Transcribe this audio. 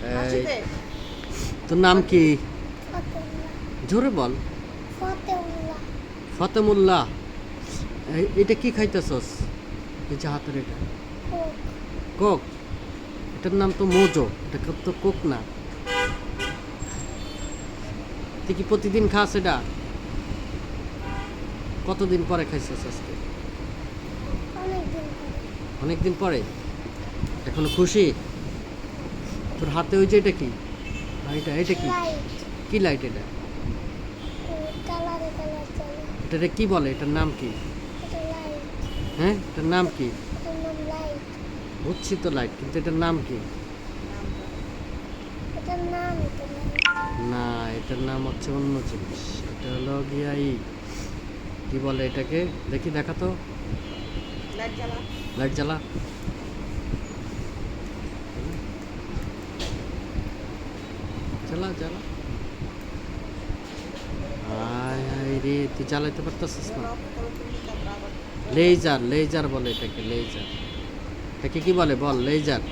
এই, তোর নাম কি? ফতেউল্লাহ। জোরে বল। ফতেউল্লাহ। ফতেমুল্লাহ। এটা কি খাইতেছস? এই যে হাতের এটা কোক। কোক। এটার নাম তো মোজো, এটা তো কোক না। তুই কি প্রতিদিন খাস এটা? কতদিন পরে খাইছিস আজকে? অনেকদিন পরে। অনেকদিন পরে। এখনো খুশি? তোর হাতে ওই যে এটা কি? এটা কি? লাইট। কি লাইট এটা? কালারে কালার চলে। এটারে কি বলে? এটার নাম কি? এটা লাইট। হ্যাঁ, এটার নাম কি? এটার নাম লাইট। বুঝছি তো লাইট, কিন্তু এটার নাম কি? এটার নাম এটা লাইট। না, এটার নাম হচ্ছে অন্য জিনিস। এটা হলো গিয়া কি বলে এটাকে? দেখি, দেখা তো। লাইট জ্বালা। জ্বালা জ্বালা। আয় আয় রে, তুই জ্বালাইতে পারতেছিস না। লেজার বলে এটাকে, লেজার। এটাকে কি বলে বল? লেজার।